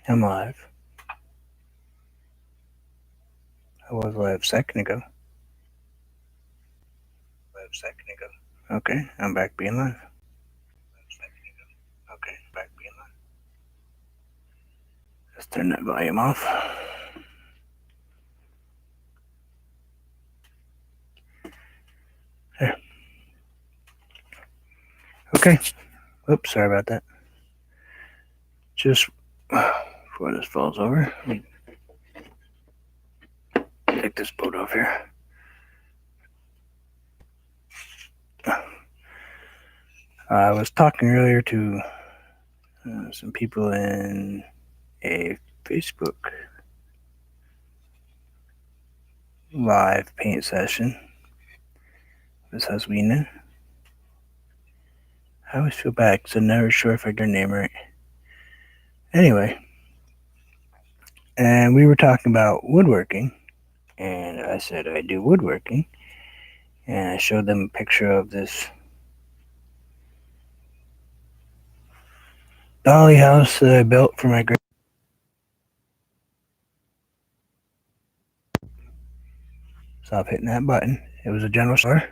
I'm live. I was live a second ago. Okay, I'm back being live. Let's turn that volume off. There. Okay. Oops, sorry about that. Just before this falls over, let me take this boat off here. I was talking earlier to some people in a Facebook live paint session with Haswina. I always feel bad because I'm never sure if I get her name right. Anyway, and we were talking about woodworking, and I said I do woodworking, and I showed them a picture of this dolly house that I built for my Stop hitting that button. It was a general store.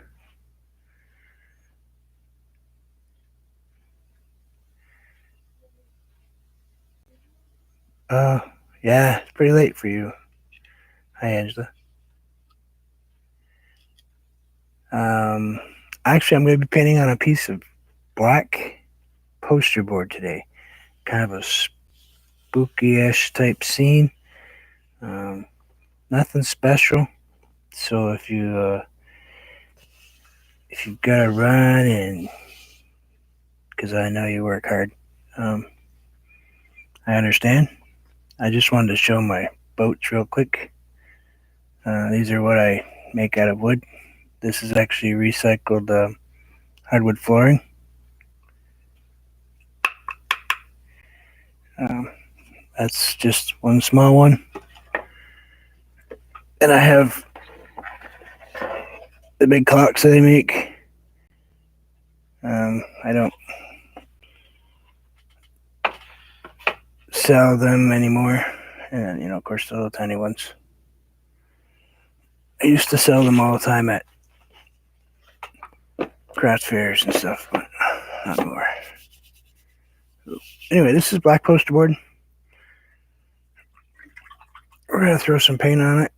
Yeah, it's pretty late for you. Hi, Angela. Actually, I'm going to be painting on a piece of black poster board today. Kind of a spooky-ish type scene. Nothing special. So if you've got to run, and because I know you work hard, I understand. I just wanted to show my boats real quick. These are what I make out of wood. This is actually recycled hardwood flooring. That's just one small one. And I have the big clocks that they make. I don't sell them anymore. And, of course, the little tiny ones. I used to sell them all the time at craft fairs and stuff, but not anymore. Anyway, this is black poster board. We're going to throw some paint on it.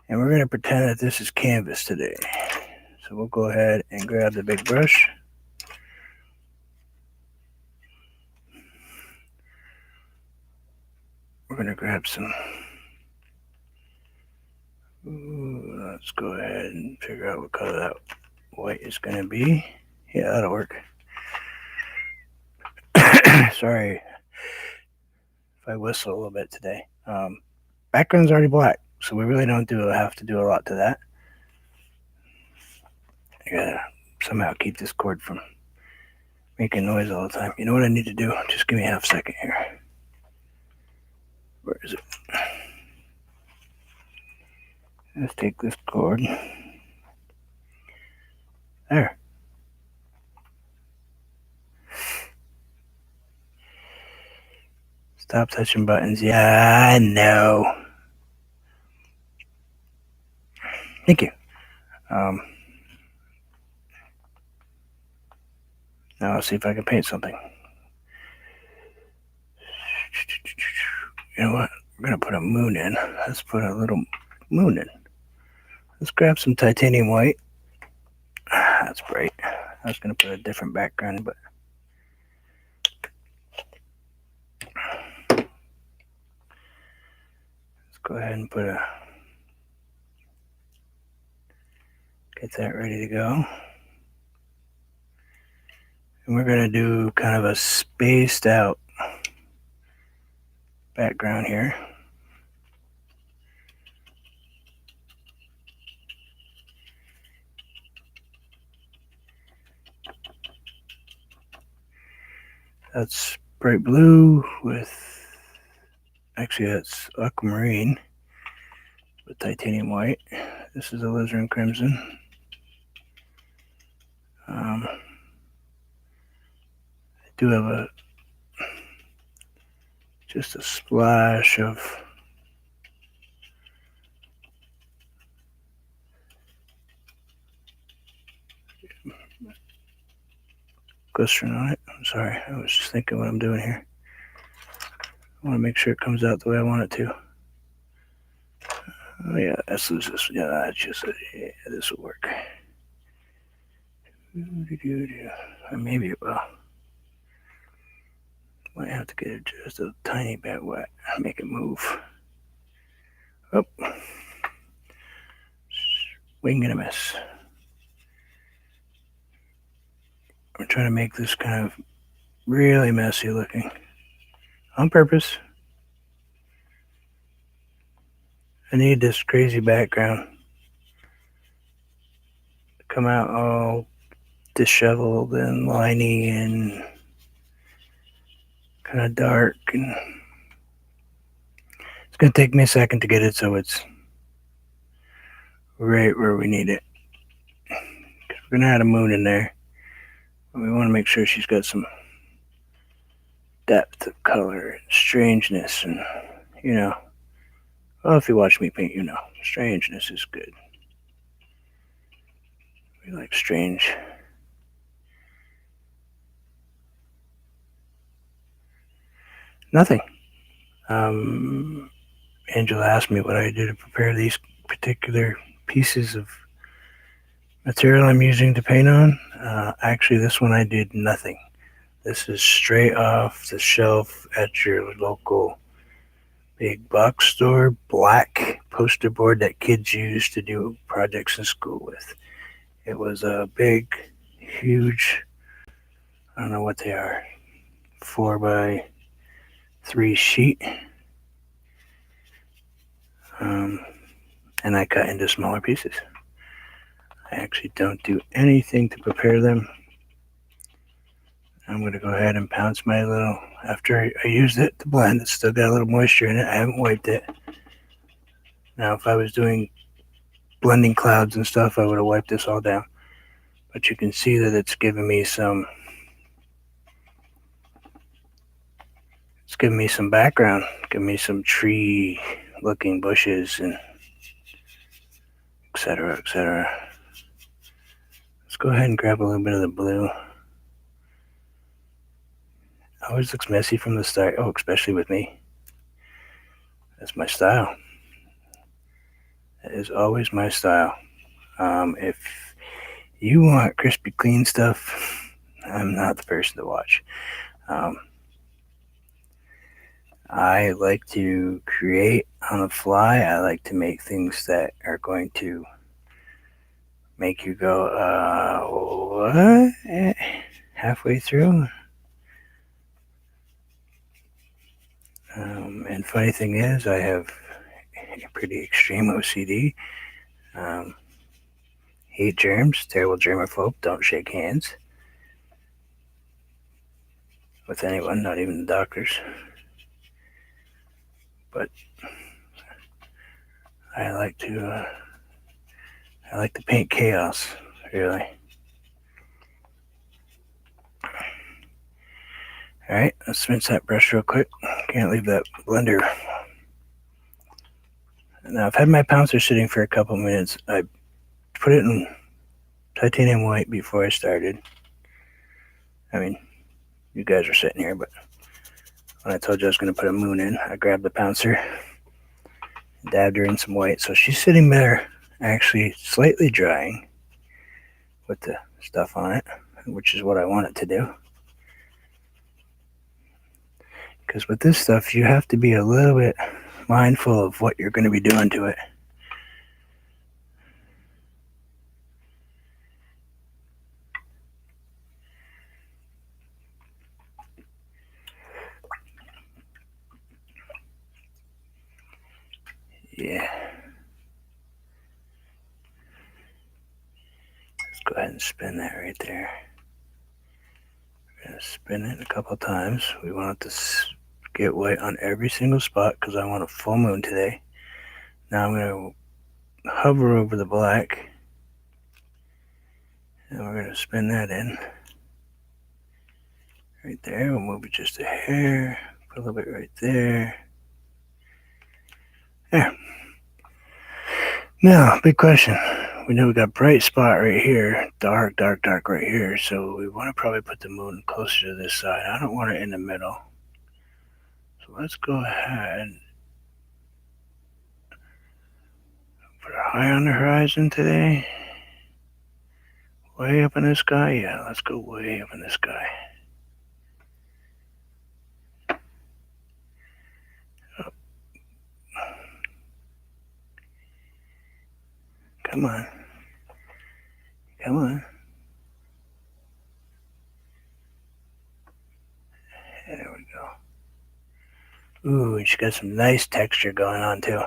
And we're going to pretend that this is canvas today. So we'll go ahead and grab the big brush. We're going to grab some. Let's go ahead and figure out what color that white is going to be. Yeah, that'll work. Sorry if I whistle a little bit today. Background's already black, so we really don't have to do a lot to that. I gotta somehow keep this cord from making noise all the time. You know what I need to do? Just give me half a second here. Where is it? Let's take this cord. There. Stop touching buttons. Yeah, I know. Thank you. Now let's see if I can paint something. You know what? We're going to put a moon in. Let's put a little moon in. Let's grab some titanium white. That's bright. I was going to put a different background, but let's go ahead and get that ready to go. And we're going to do kind of a spaced out background here. That's bright blue with, actually that's aquamarine with titanium white. This is alizarin crimson. I do have just a splash of glycerin on it. I'm sorry, I was just thinking what I'm doing here. I want to make sure it comes out the way I want it to. Oh yeah, let's lose this. Yeah, that's just yeah, this will work. Or maybe it will. Might have to get it just a tiny bit wet. Make it move. Oh, wing and a miss. I'm trying to make this kind of really messy looking on purpose. I need this crazy background to come out all disheveled and liney and kind of dark, and it's going to take me a second to get it so it's right where we need it. We're going to add a moon in there, but we want to make sure she's got some depth of color and strangeness, and well, if you watch me paint, strangeness is good. We like strange. Nothing. Angela asked me what I do to prepare these particular pieces of material I'm using to paint on. Actually, this one I did nothing. This is straight off the shelf at your local big box store, black poster board that kids use to do projects in school with. It was a big, huge, I don't know what they are, 4x3 sheet. And I cut into smaller pieces. I actually don't do anything to prepare them. I'm going to go ahead and pounce my little, after I used it to blend, it's still got a little moisture in it. I haven't wiped it. Now, if I was doing blending clouds and stuff, I would have wiped this all down. But you can see that it's giving me some background, giving me some tree looking bushes and etc., etc. Let's go ahead and grab a little bit of the blue. Always looks messy from the start. Oh, especially with me. That's my style. That is always my style. If you want crispy clean stuff, I'm not the person to watch. I like to create on the fly. I like to make things that are going to make you go, what? Halfway through. And funny thing is, I have a pretty extreme OCD. Hate germs, terrible germaphobe, don't shake hands with anyone, not even the doctors. But I like to paint chaos, really. Alright, let's rinse that brush real quick. Can't leave that blender. Now, I've had my pouncer sitting for a couple minutes. I put it in titanium white before I started. I mean, you guys are sitting here, but when I told you I was going to put a moon in, I grabbed the pouncer, dabbed her in some white. So she's sitting there actually slightly drying with the stuff on it, which is what I want it to do. Because with this stuff, you have to be a little bit mindful of what you're going to be doing to it. Yeah. Let's go ahead and spin that right there. We're going to spin it a couple times. We want it to get white on every single spot because I want a full moon today. Now I'm going to hover over the black, and we're going to spin that in right there. We'll move it just a hair, Put a little bit right there. There. Now, big question. We know we got bright spot right here, dark, dark, dark right here. So we want to probably put the moon closer to this side. I don't want it in the middle. So let's go ahead. Put it high on the horizon today. Way up in the sky? Yeah, let's go way up in the sky. Oh. Come on. Come on. There we go. Ooh, and she got some nice texture going on too.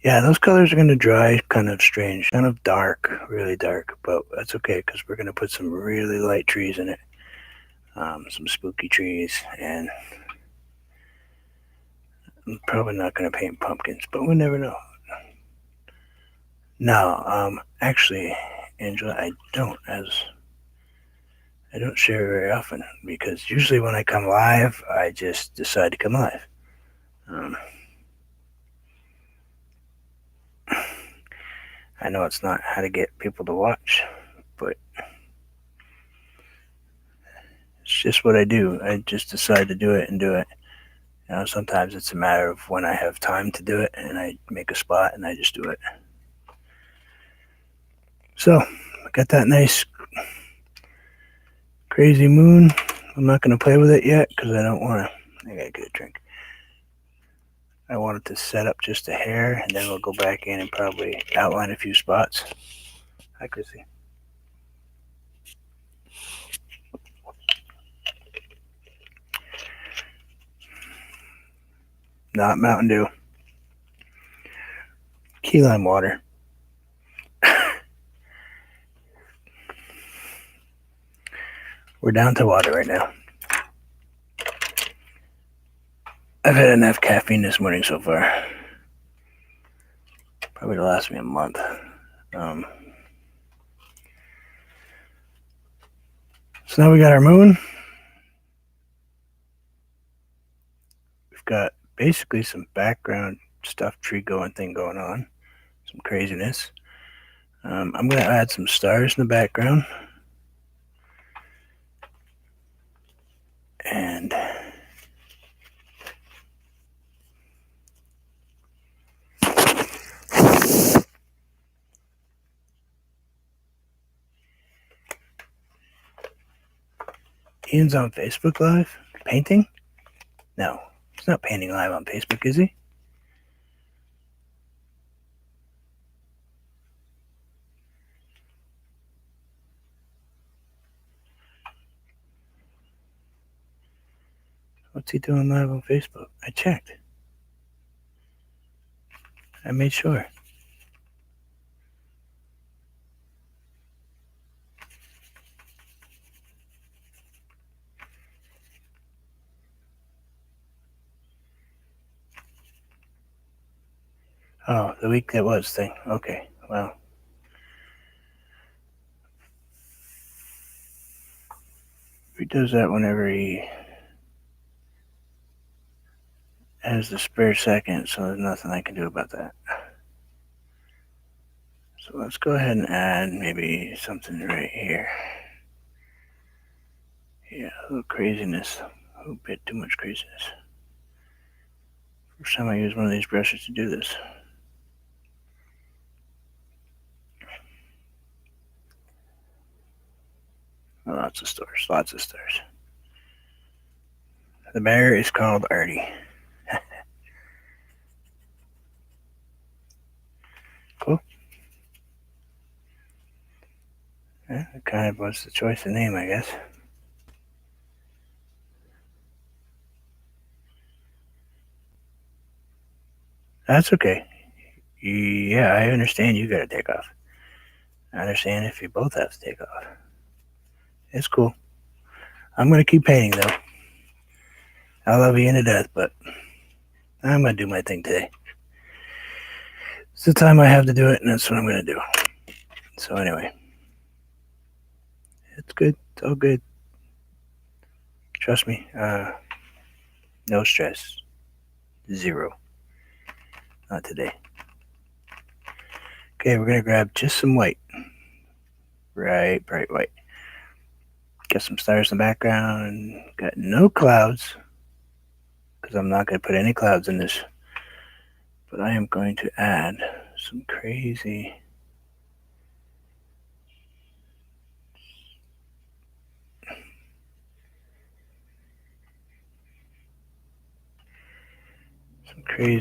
Yeah, those colors are going to dry kind of strange, kind of dark, really dark, but that's okay because we're going to put some really light trees in it. Some spooky trees, and I'm probably not going to paint pumpkins, but we never know. No, actually, Angela, I don't share very often because usually when I come live, I just decide to come live. I know it's not how to get people to watch, but it's just what I do. I just decide to do it and do it. You know, sometimes it's a matter of when I have time to do it and I make a spot and I just do it. So, I got that nice crazy moon. I'm not going to play with it yet because I don't want to. I got to get a drink. I want it to set up just a hair, and then we'll go back in and probably outline a few spots. Hi, Chrissy. Not Mountain Dew. Key lime water. We're down to water right now. I've had enough caffeine this morning so far. Probably to last me a month. So now we got our moon. We've got basically some background stuffed tree thing going on. Some craziness. I'm going to add some stars in the background. And Ian's on Facebook Live? Painting? No, he's not painting live on Facebook, is he? What's he doing live on Facebook? I checked. I made sure. Oh, the week that was thing. Okay, well. He does that whenever he has the spare second, so there's nothing I can do about that. So let's go ahead and add maybe something right here. Yeah, a little craziness. A little bit too much craziness. First time I use one of these brushes to do this. Lots of stars, lots of stars. The bear is called Artie. Cool. Yeah, it kind of was the choice of name, I guess. That's okay. Yeah, I understand you gotta take off. I understand if you both have to take off. It's cool. I'm gonna keep painting though. I love you to death, but I'm gonna do my thing today. It's the time I have to do it, and that's what I'm gonna do. So anyway, It's good. It's all good. Trust me. No stress. Zero. Not today. Okay, we're gonna grab just some white. Bright white. Get some stars in the background. Got no clouds. Because I'm not gonna put any clouds in this. But I am going to add some crazy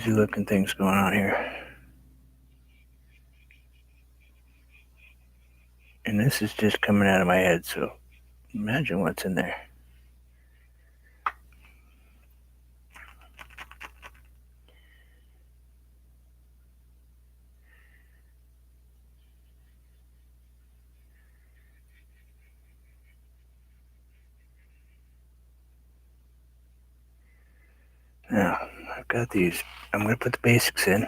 looking things going on here. And this is just coming out of my head, so imagine what's in there. Now, I've got these. I'm going to put the basics in.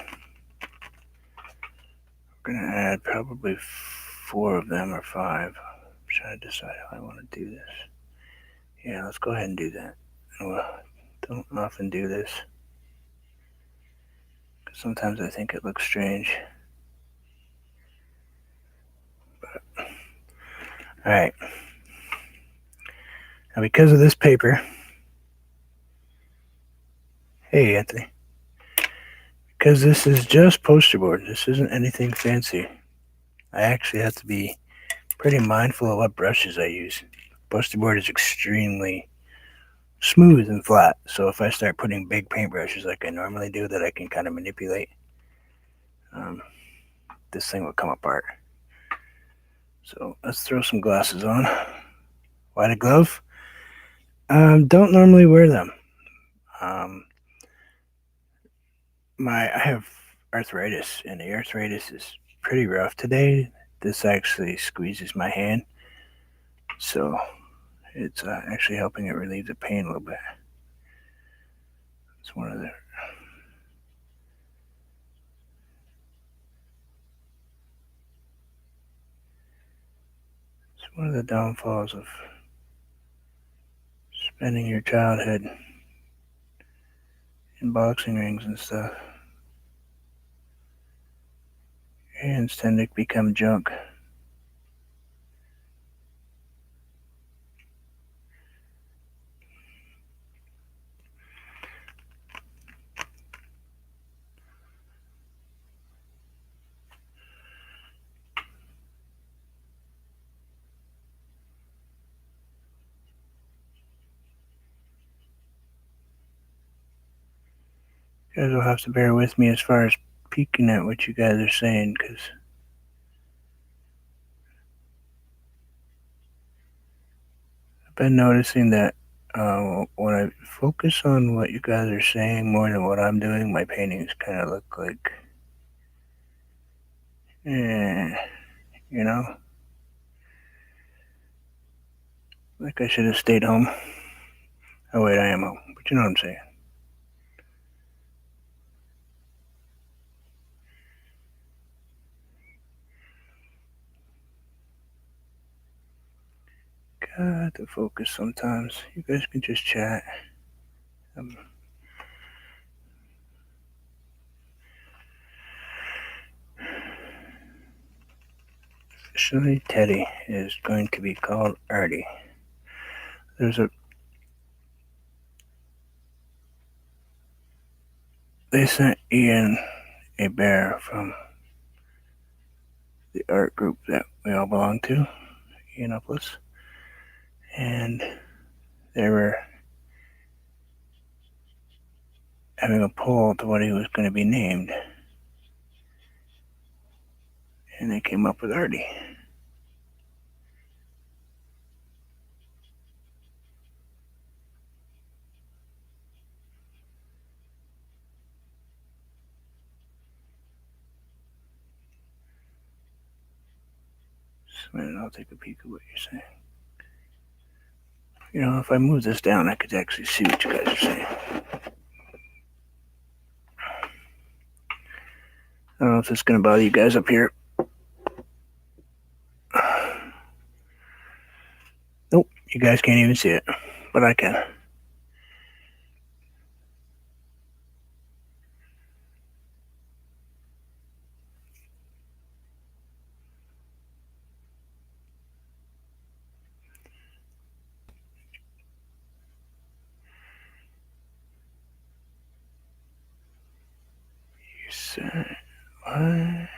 We're going to add probably 4 of them or 5. I'm trying to decide how I want to do this. Yeah, let's go ahead and do that. Don't often do this, because sometimes I think it looks strange. Alright. Now, because of this paper, hey Anthony, because this is just posterboard, this isn't anything fancy, I actually have to be pretty mindful of what brushes I use. Posterboard is extremely smooth and flat, so if I start putting big paintbrushes like I normally do that I can kind of manipulate, this thing will come apart. So let's throw some glasses on. Why the glove? Don't normally wear them. I have arthritis, and the arthritis is pretty rough today. This actually squeezes my hand, so it's actually helping it relieve the pain a little bit. It's one of the downfalls of spending your childhood in boxing rings and stuff. Your hands tend to become junk. You guys will have to bear with me as far as peeking at what you guys are saying, because I've been noticing that when I focus on what you guys are saying more than what I'm doing, my paintings kind of look like, you know, like I should have stayed home. Oh wait, I am home, but you know what I'm saying. Got to focus sometimes. You guys can just chat. Officially, Teddy is going to be called Artie. They sent Ian a bear from the art group that we all belong to, Ianopolis, and they were having a poll to what he was going to be named, and they came up with Artie. So I'll take a peek at what you're saying. You know, if I move this down, I could actually see what you guys are saying. I don't know if it's going to bother you guys up here. You guys can't even see it, but I can. You said, what?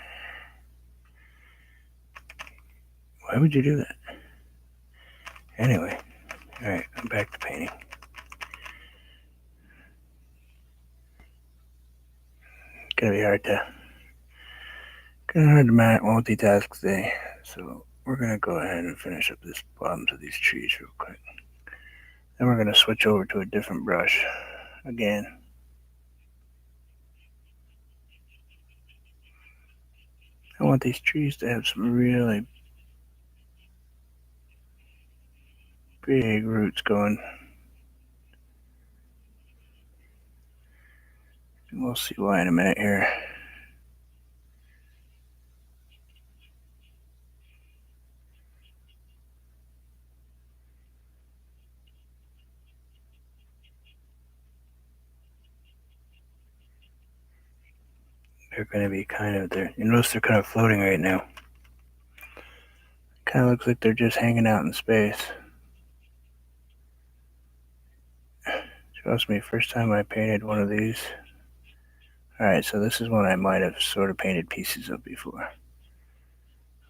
Why would you do that? Anyway, alright, I'm back to painting. It's gonna be hard to multitask today, so we're gonna go ahead and finish up this bottoms of these trees real quick. Then we're gonna switch over to a different brush again. I want these trees to have some really big roots going. We'll see why in a minute here. They're going to be kind of there. You notice they're kind of floating right now. Kind of looks like they're just hanging out in space. Trust me, first time I painted one of these. Alright, so this is one I might have sort of painted pieces of before.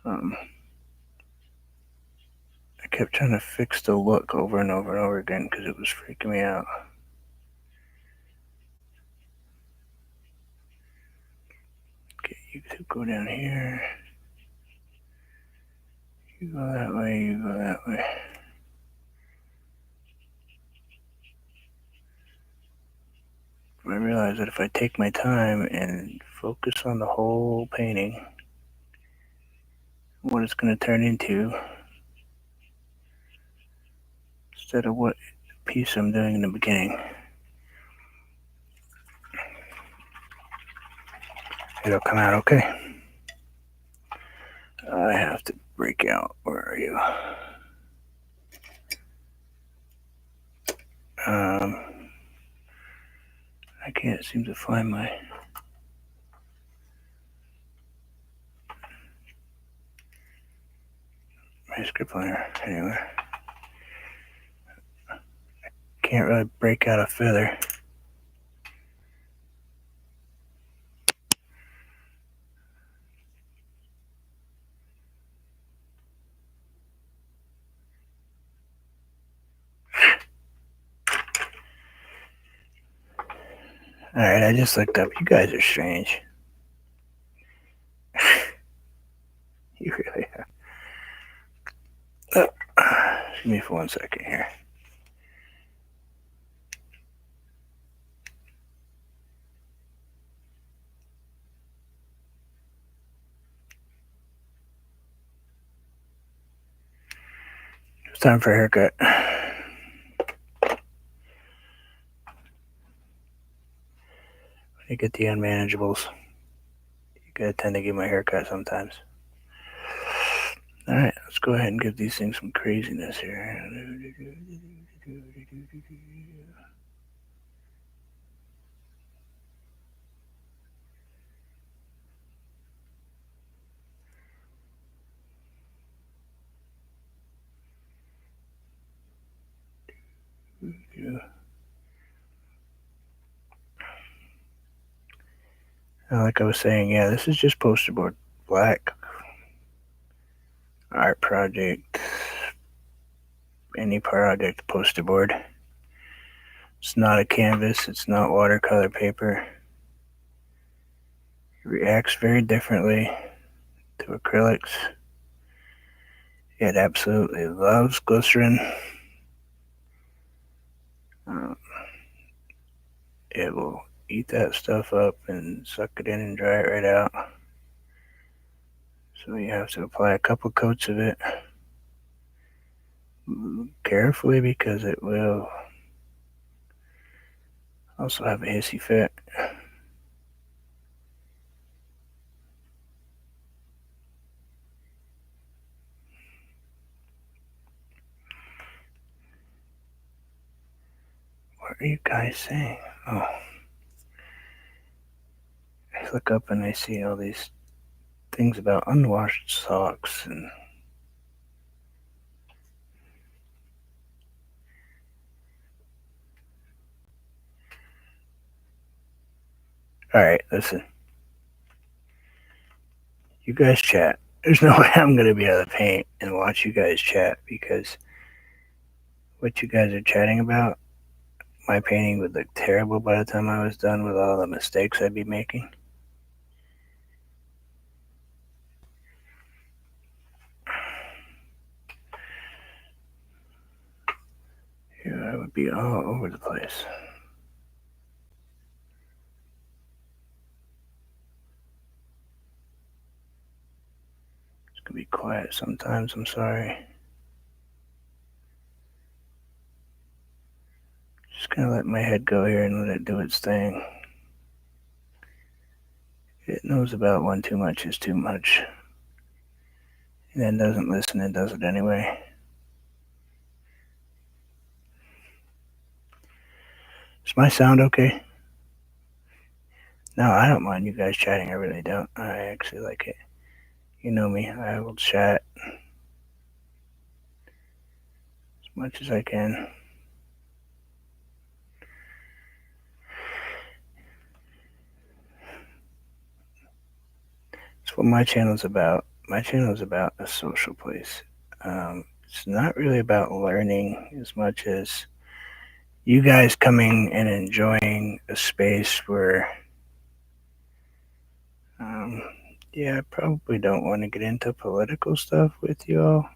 I kept trying to fix the look over and over and over again because it was freaking me out. Okay, you two go down here. You go that way, you go that way. I realize that if I take my time and focus on the whole painting, what it's going to turn into, instead of what piece I'm doing in the beginning, it'll come out okay. I have to break out. Where are you? I can't seem to find my script liner anywhere. Can't really break out a feather. Alright, I just looked up. You guys are strange. You really are. Excuse me for 1 second here. It's time for a haircut. I get the unmanageables. You gotta tend to get my haircut sometimes. Alright, let's go ahead and give these things some craziness here. Like I was saying, yeah, this is just posterboard. Black art project. Any project posterboard. It's not a canvas. It's not watercolor paper. It reacts very differently to acrylics. It absolutely loves glycerin. It will eat that stuff up and suck it in and dry it right out. So you have to apply a couple coats of it carefully because it will also have a hissy fit. are you guys saying? Oh, I look up and I see all these things about unwashed socks and all right, listen. You guys chat. There's no way I'm gonna be able to paint and watch you guys chat because what you guys are chatting about, my painting would look terrible by the time I was done with all the mistakes I'd be making. Yeah, I would be all over the place. It's gonna be quiet sometimes, I'm sorry. Just gonna let my head go here and let it do its thing. It knows about one too much is too much. And then doesn't listen and does it anyway. Is my sound okay? No, I don't mind you guys chatting. I really don't. I actually like it. You know me. I will chat as much as I can. It's what my channel's about. My channel is about a social place. It's not really about learning as much as you guys coming and enjoying a space where, um, yeah, I probably don't want to get into political stuff with you all,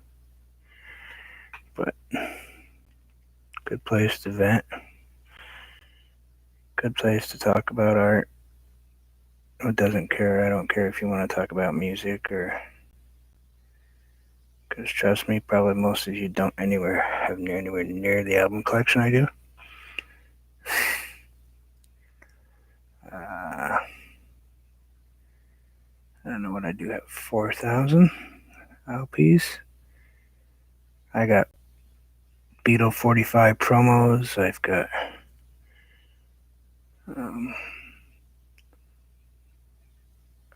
but good place to vent, good place to talk about art. Who doesn't care? I don't care if you want to talk about music or, because trust me, probably most of you don't have anywhere near the album collection I do. I don't know what I do have. 4,000 LPs. I got Beetle 45 promos. I've got um,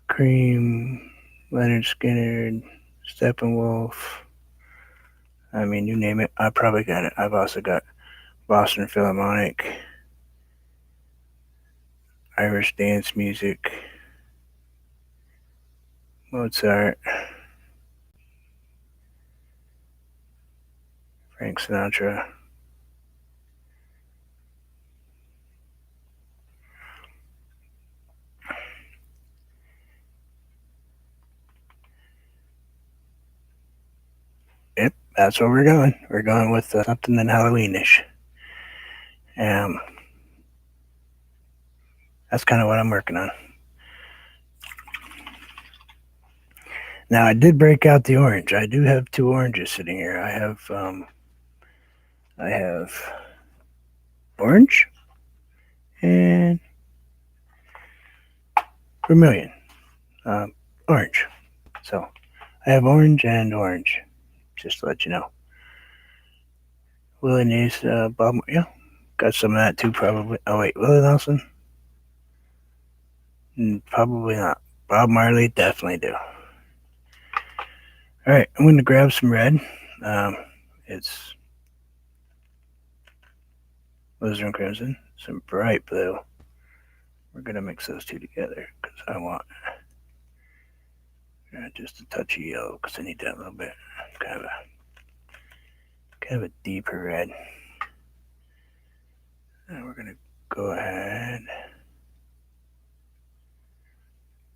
Cream, Leonard Skinner, Steppenwolf. I mean, you name it, I probably got it. I've also got Boston Philharmonic, Irish dance music, Mozart, Frank Sinatra. Yep, that's where we're going. We're going with something that Halloweenish. Um, that's kind of what I'm working on. Now I did break out the orange. I do have two oranges sitting here. I have orange and vermilion. Orange. So I have orange and orange. Just to let you know. Willie needs Bob. Yeah, got some of that too. Probably. Oh wait, Willie Nelson. Probably not. Bob Marley definitely do. All right, I'm going to grab some red. It's Alizarin Crimson, some bright blue. We're going to mix those two together because I want just a touch of yellow because I need that a little bit. Kind of a deeper red. And we're going to go ahead.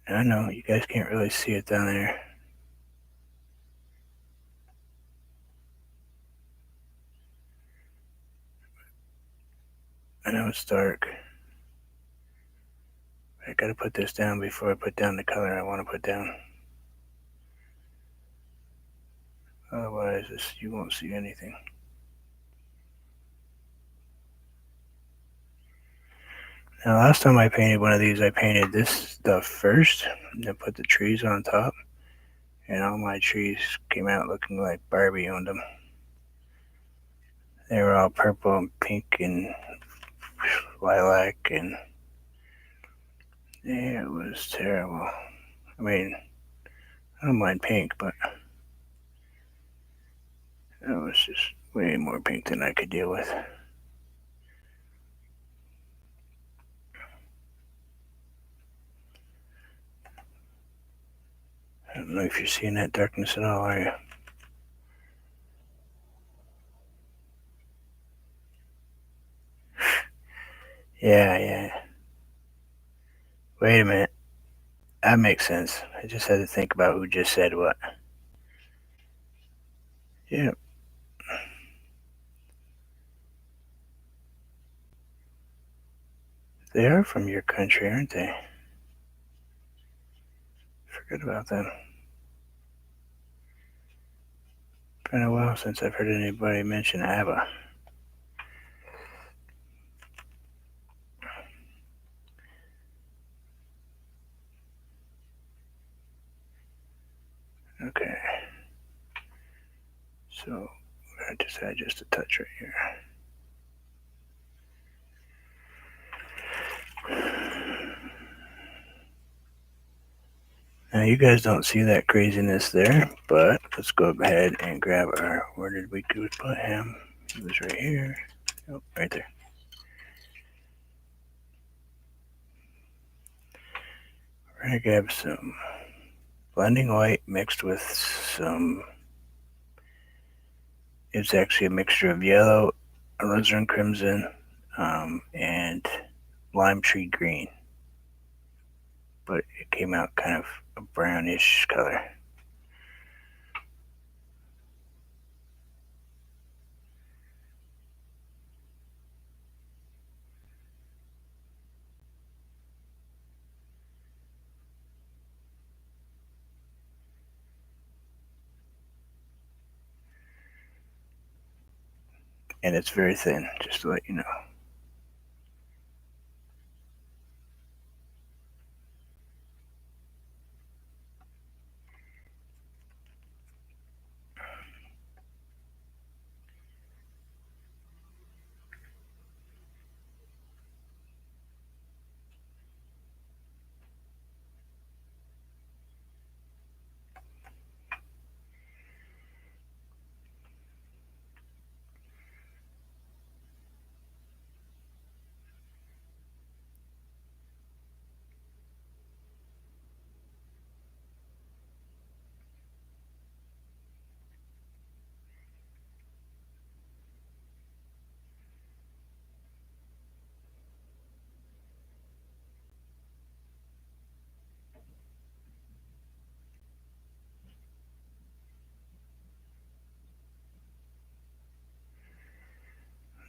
I know you guys can't really see it down there. I know it's dark. I gotta put this down before I put down the color I want to put down. Otherwise, you won't see anything. Now, last time I painted one of these, I painted this stuff first, and then put the trees on top, and all my trees came out looking like Barbie owned them. They were all purple and pink and lilac, and yeah, it was terrible. I mean, I don't mind pink, but it was just way more pink than I could deal with. I don't know if you're seeing that darkness at all, are you? Yeah. Wait a minute. That makes sense. I just had to think about who just said what. Yeah, they are from your country, aren't they? Forget about them. Been a while since I've heard anybody mention ABBA. Okay, so I just had just a touch right here. Now you guys don't see that craziness there, but let's go ahead and grab our, where did we put him? He was right here. Oh, right there. We're gonna grab some blending white mixed with some, it's actually a mixture of yellow, alizarin crimson, and lime tree green. But it came out kind of a brownish color. And it's very thin, just to let you know.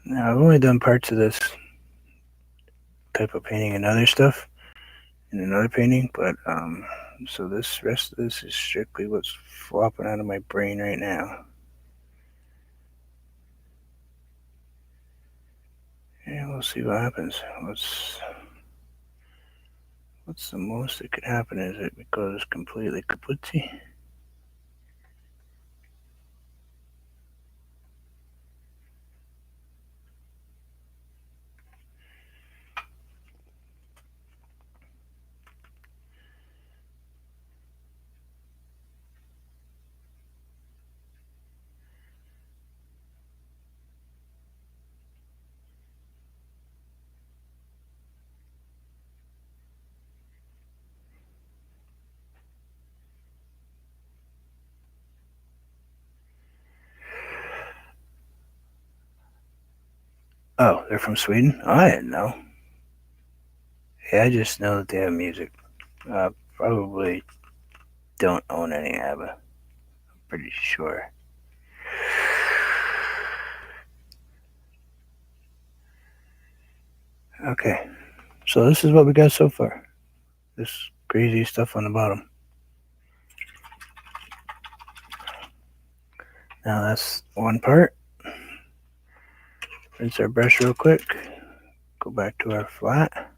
Now I've only done parts of this type of painting and other stuff in another painting, but so this rest of this is strictly what's flopping out of my brain right now. And we'll see what happens. What's the most that could happen? Is it goes completely kaputzi? Oh, they're from Sweden? Oh, I didn't know. Yeah, I just know that they have music. Probably don't own any ABBA. I'm pretty sure. Okay, so this is what we got so far. This crazy stuff on the bottom. Now that's one part. Rinse our brush real quick. Go back to our flat.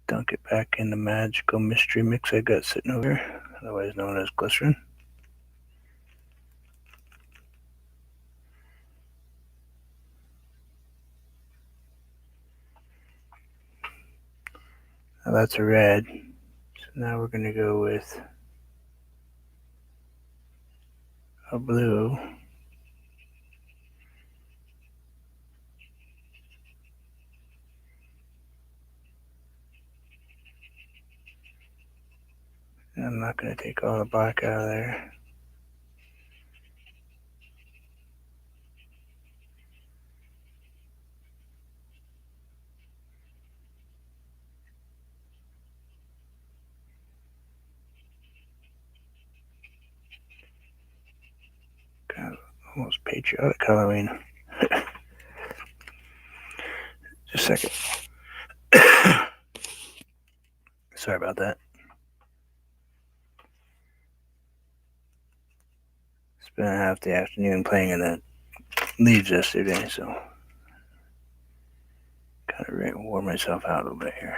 Dunk it back in the magical mystery mix I got sitting over here, otherwise known as glycerin. Well, that's a red. So now we're going to go with a blue. And I'm not going to take all the black out of there. Kind of almost patriotic Halloween. Just a second. Sorry about that. Spent half the afternoon playing in the leaves yesterday, so kind of wore myself out a little bit here.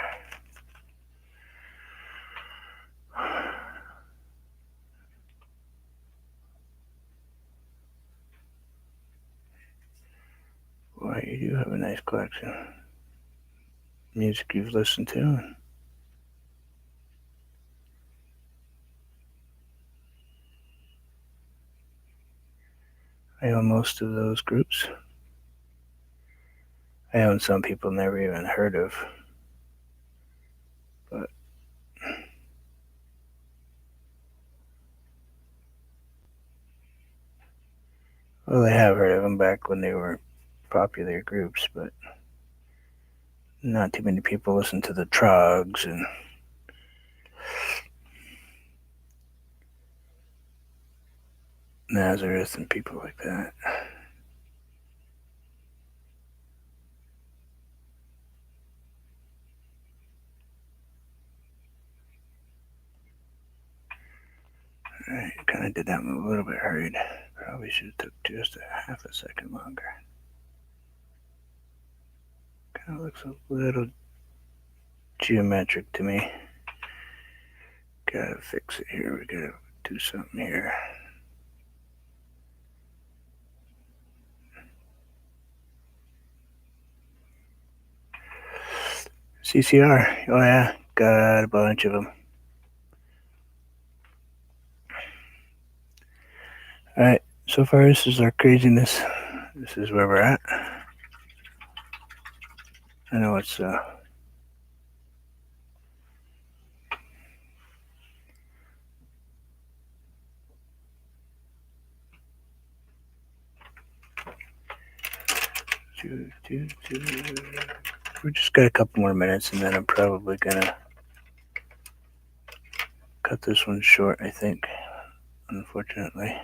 Boy, you do have a nice collection. Music you've listened to. I own most of those groups. I own some people never even heard of. But well, I have heard of them back when they were popular groups, but not too many people listen to the Trogs and Nazareth and people like that. Alright, kind of did that one a little bit hurried. Probably should have took just a half a second longer. Kind of looks a little geometric to me. Gotta fix it here. We gotta do something here. CCR. Oh yeah, got a bunch of them. Alright, so far this is our craziness. This is where we're at. I know it's we just got a couple more minutes and then I'm probably gonna cut this one short, I think, unfortunately.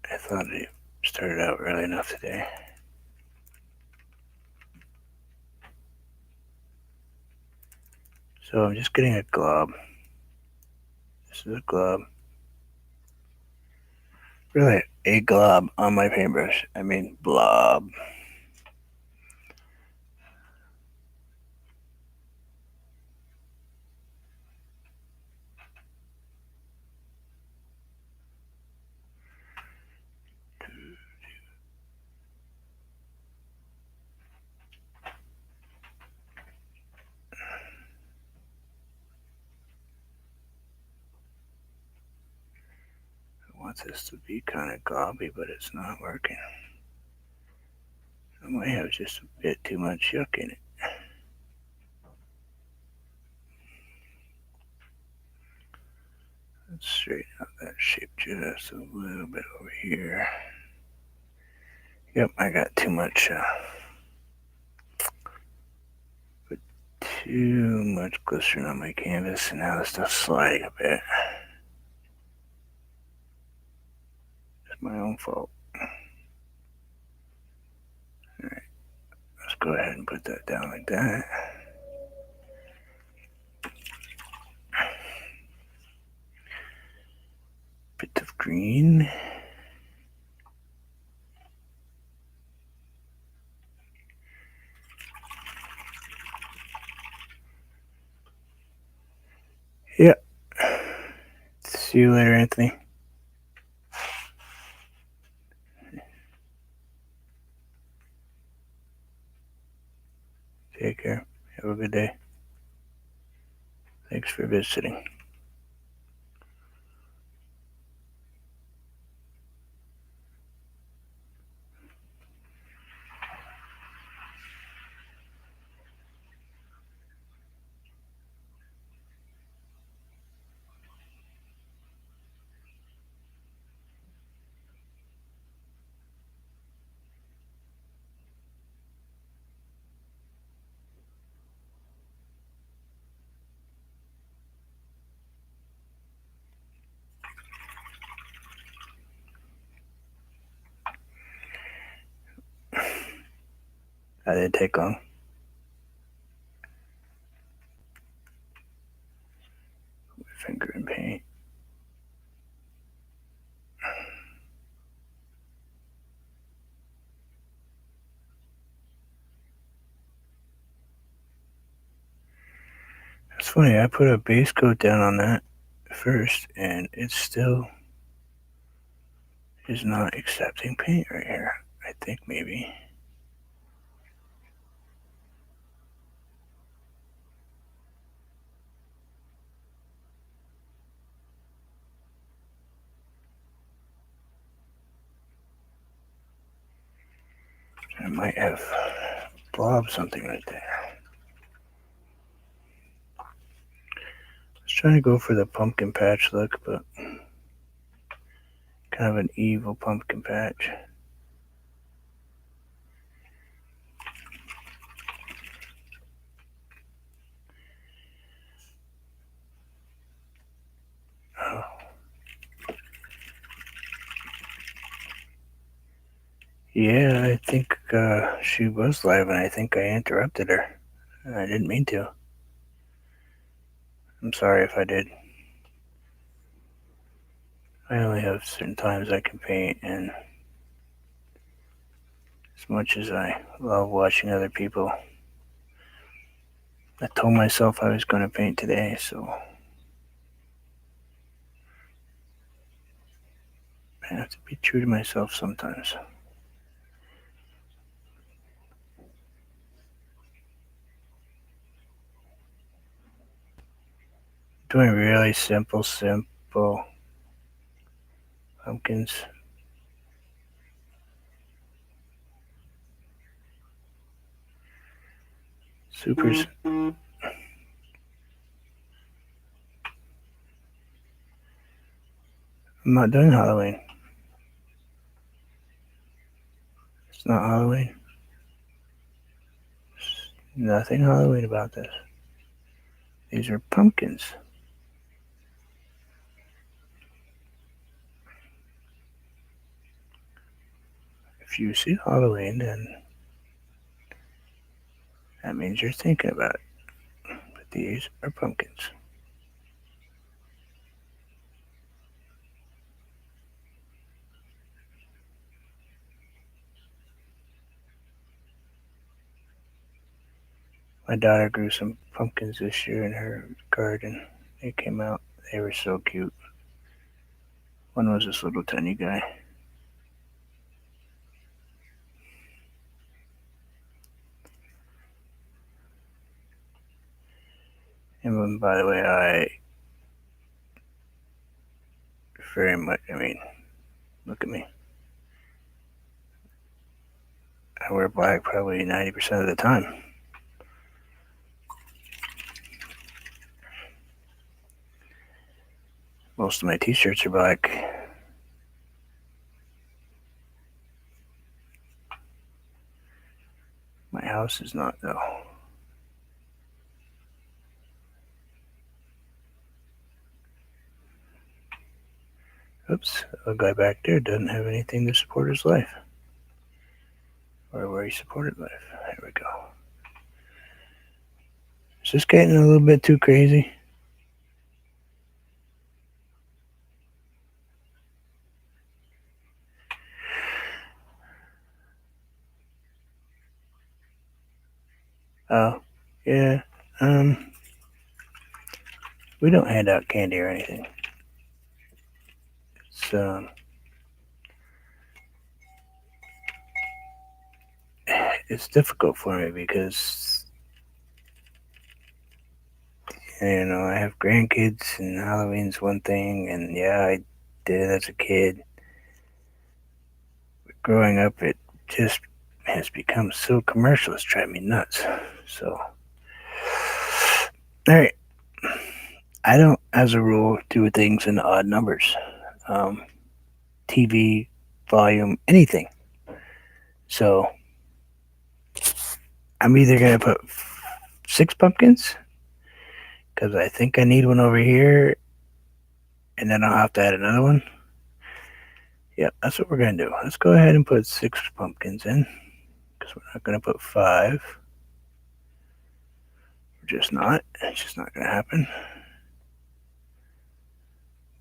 I thought it started out early enough today. So I'm just getting a glob. This is a glob. Really, a glob on my paintbrush. I mean, blob. I want this to be kind of globby, but it's not working. I might have just a bit too much yuck in it. Let's straighten out that shape just a little bit over here. Yep, I got too much glycerin on my canvas, and now the stuff's sliding a bit. It's my own fault. Alright, let's go ahead and put that down like that. Bit of green. Yep. See you later, Anthony. Take care. a good day. Thanks for visiting. That didn't take long. Put my finger in paint. It's funny, I put a base coat down on that first, and it still is not accepting paint right here. I think maybe. I might have blobbed something right there. I was trying to go for the pumpkin patch look, but kind of an evil pumpkin patch. Oh. Yeah, I think she was live, and I think I interrupted her. I didn't mean to. I'm sorry if I did. I only have certain times I can paint, and as much as I love watching other people, I told myself I was going to paint today, so I have to be true to myself sometimes. Doing really simple pumpkins. Supers. I'm not doing Halloween. It's not Halloween. There's nothing Halloween about this. These are pumpkins. If you see Halloween, then that means you're thinking about it. But these are pumpkins. My daughter grew some pumpkins this year in her garden. They came out. They were so cute. One was this little tiny guy. And by the way, I very much, look at me. I wear black probably 90% of the time. Most of my t-shirts are black. My house is not, though. Oops, the guy back there doesn't have anything to support his life. Or where he supported life. There we go. Is this getting a little bit too crazy? Oh, yeah. We don't hand out candy or anything. It's difficult for me because I have grandkids, and Halloween's one thing, and yeah, I did it as a kid. But growing up, it just has become so commercial, it's driving me nuts. So, alright, I don't, as a rule, do things in odd numbers. Um, TV, volume, anything. So, I'm either going to put 6 pumpkins, because I think I need one over here, and then I'll have to add another one. Yep, that's what we're going to do. Let's go ahead and put 6 pumpkins in, because we're not going to put 5. We're just not. It's just not going to happen.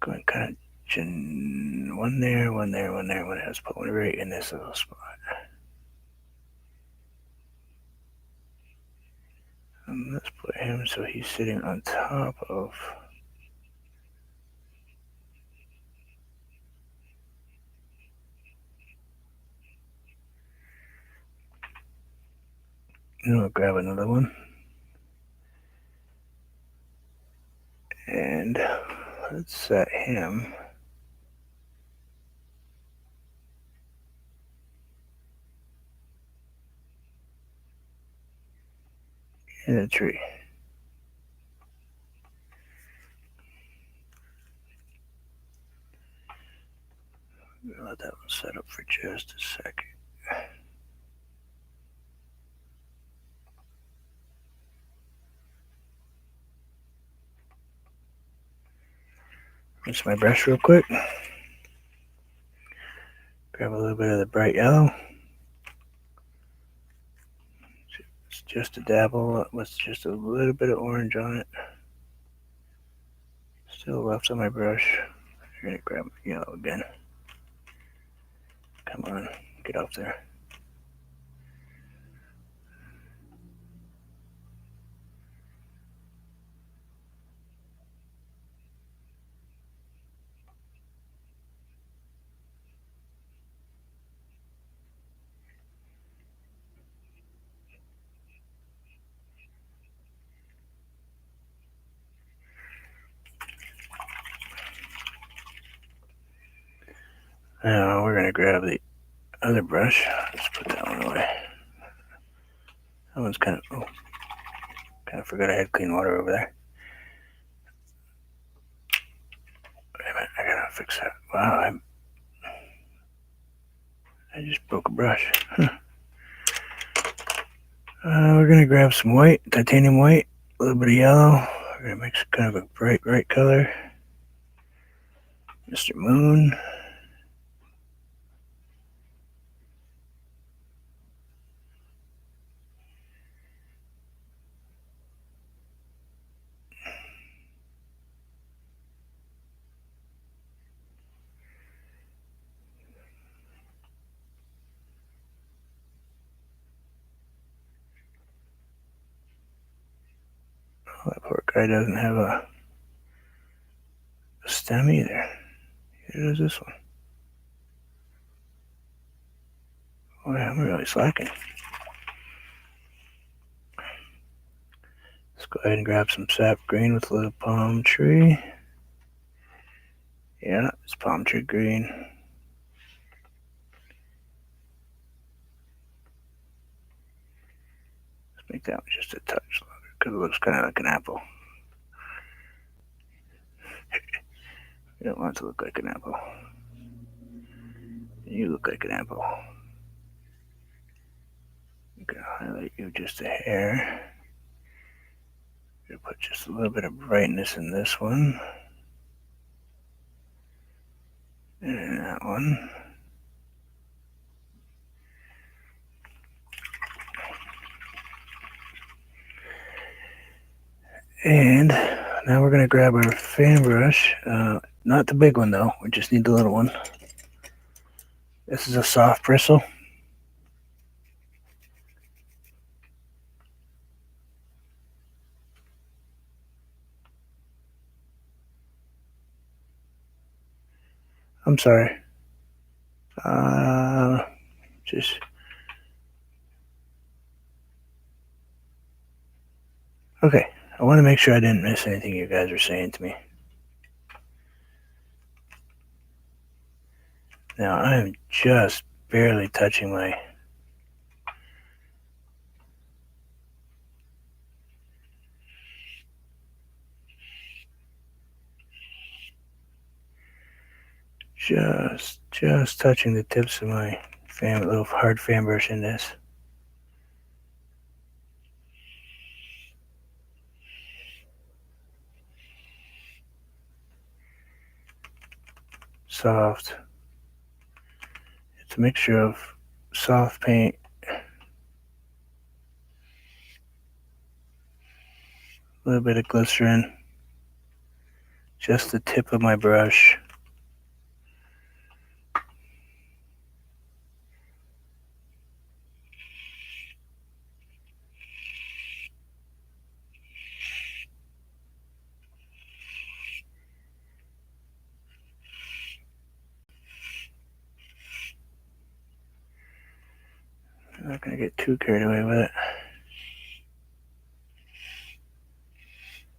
Go and kind of one there, one there, one there, one there. Let's put one right in this little spot. And let's put him so he's sitting on top of I'll grab another one. And let's set him in a tree. Let that one set up for just a second. Rinse my brush real quick. Grab a little bit of the bright yellow. It's just a dabble with just a little bit of orange on it. Still left on my brush. I'm gonna grab my yellow again. Come on, get off there. Now we're gonna grab the other brush. Let's put that one away. That one's kind of forgot I had clean water over there. Wait a minute, I gotta fix that. Wow, I just broke a brush. Huh. We're gonna grab some white, titanium white, a little bit of yellow. We're gonna mix kind of a bright color. Mr. Moon. Oh, that poor guy doesn't have a stem either. Neither does this one. Boy, I'm really slacking. Let's go ahead and grab some sap green with a little palm tree. Yeah, it's palm tree green. Let's make that one just a touch longer because it looks kind of like an apple. You don't want it to look like an apple. You look like an apple. I'm gonna highlight you just a hair. I'm gonna put just a little bit of brightness in this one. And in that one. And now we're gonna grab our fan brush. Not the big one though, we just need the little one. This is a soft bristle. I'm sorry. Just okay. I want to make sure I didn't miss anything you guys were saying to me. Now I am just barely touching my just touching the tips of my little hard fan brush in this. Soft. It's a mixture of soft paint, a little bit of glycerin, just the tip of my brush. I'm not going to get too carried away with it,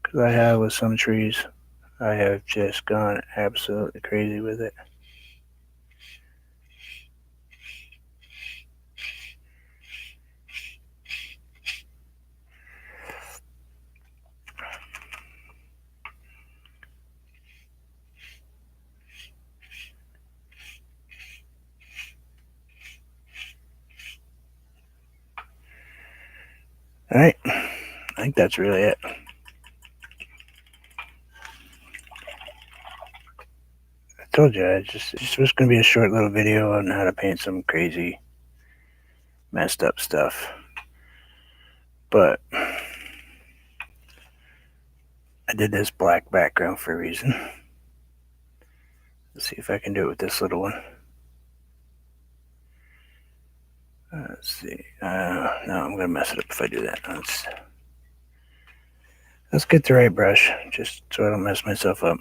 because I have with some trees, I have just gone absolutely crazy with it. Alright, I think that's really it. I told you, it's just going to be a short little video on how to paint some crazy, messed up stuff. But I did this black background for a reason. Let's see if I can do it with this little one. Let's see. No, I'm going to mess it up if I do that. Let's get the right brush, just so I don't mess myself up.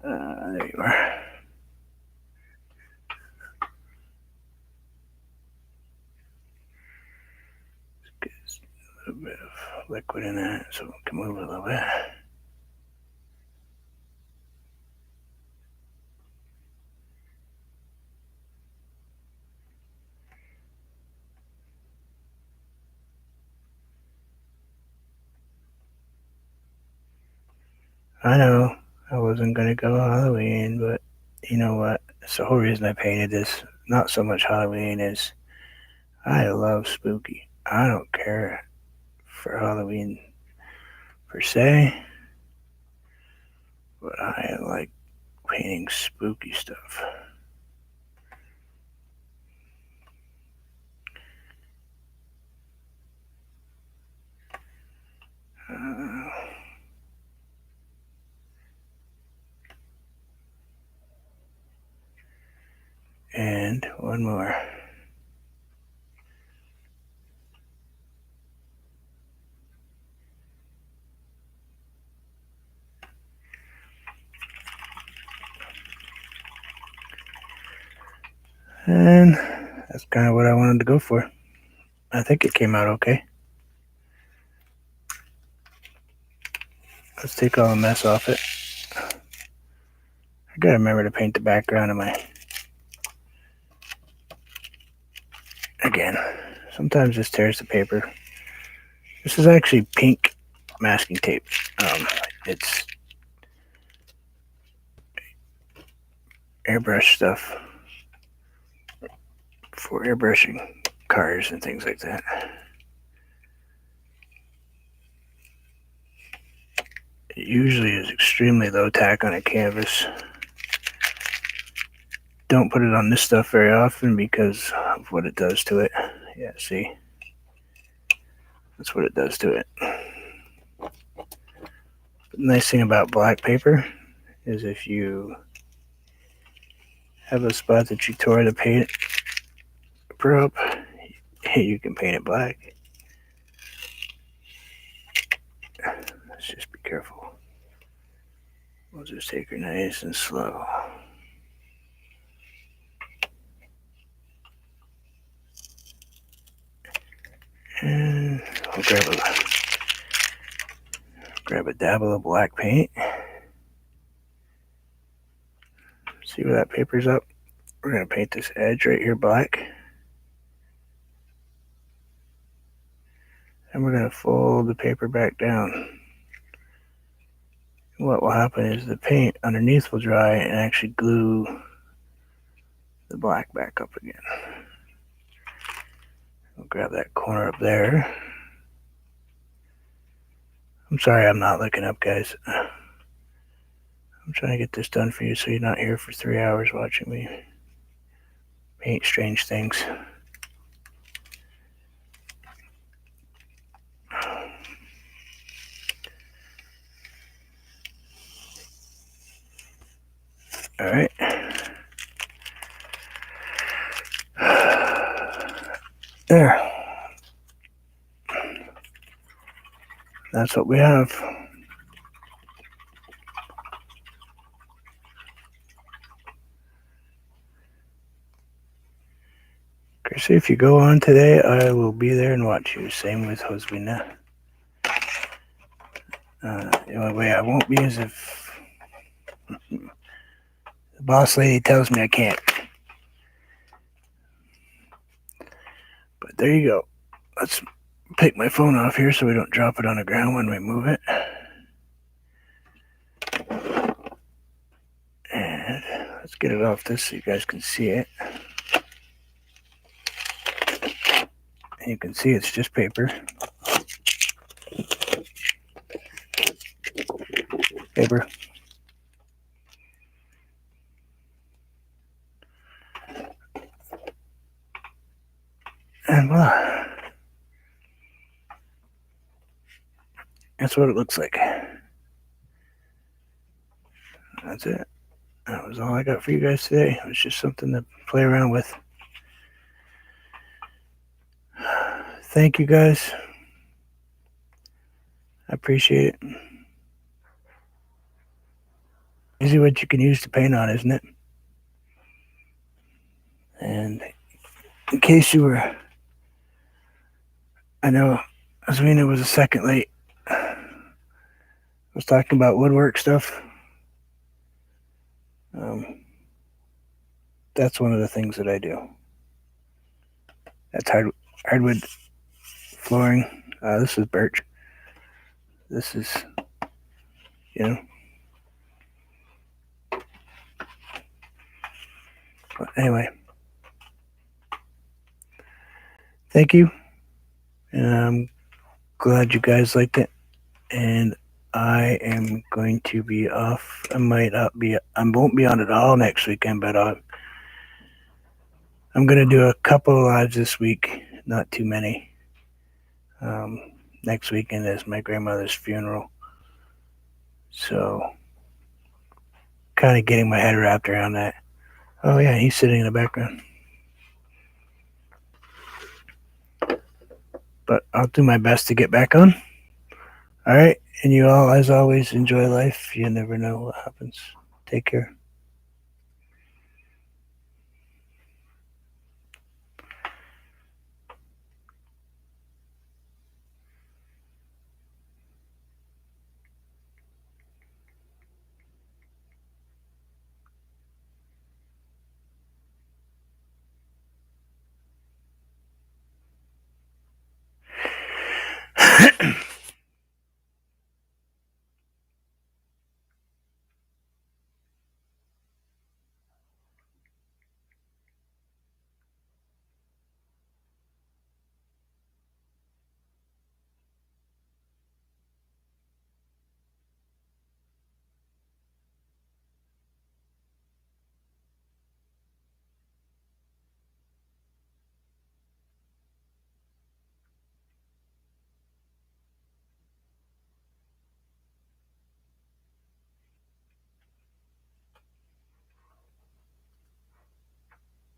There you are. Get a little bit of liquid in that so we can move it a little bit. I know I wasn't going to go Halloween, but you know what? It's the whole reason I painted this. Not so much Halloween as I love spooky. I don't care for Halloween per se, but I like painting spooky stuff. And one more. And that's kind of what I wanted to go for. I think it came out okay. Let's take all the mess off it. I gotta remember to paint the background of my... Again, sometimes this tears the paper. This is actually pink masking tape. It's airbrush stuff for airbrushing cars and things like that. It usually is extremely low tack on a canvas. Don't put it on this stuff very often because of what it does to it. Yeah, see? That's what it does to it. But the nice thing about black paper is if you have a spot that you tore the paper up, you can paint it black. Let's just be careful. We'll just take her nice and slow. And grab a dabble of black paint. See where that paper's up? We're going to paint this edge right here black. And we're going to fold the paper back down. What will happen is the paint underneath will dry and actually glue the black back up again. We'll grab that corner up there. I'm sorry I'm not looking up, guys. I'm trying to get this done for you so you're not here for 3 hours watching me paint strange things. Alright. There. That's what we have. Chrissy, if you go on today, I will be there and watch you. Same with Josvina. The only way I won't be is if the boss lady tells me I can't. But there you go. Let's take my phone off here so we don't drop it on the ground when we move it. And let's get it off this so you guys can see it. And you can see it's just paper. Paper. And voila. That's what it looks like. That's it. That was all I got for you guys today. It was just something to play around with. Thank you guys. I appreciate it. Easy what you can use to paint on, isn't it? And in case you were, I know Aswina was a second late. I was talking about woodwork stuff. That's one of the things that I do. That's hardwood flooring. This is birch. This is, But anyway, thank you. And I'm glad you guys liked it. And I am going to be off. I won't be on it all next weekend, but I'm going to do a couple of lives this week, not too many. Next weekend is my grandmother's funeral. So, kind of getting my head wrapped around that. Oh, yeah, he's sitting in the background. But I'll do my best to get back on. All right. And you all, as always, enjoy life. You never know what happens. Take care.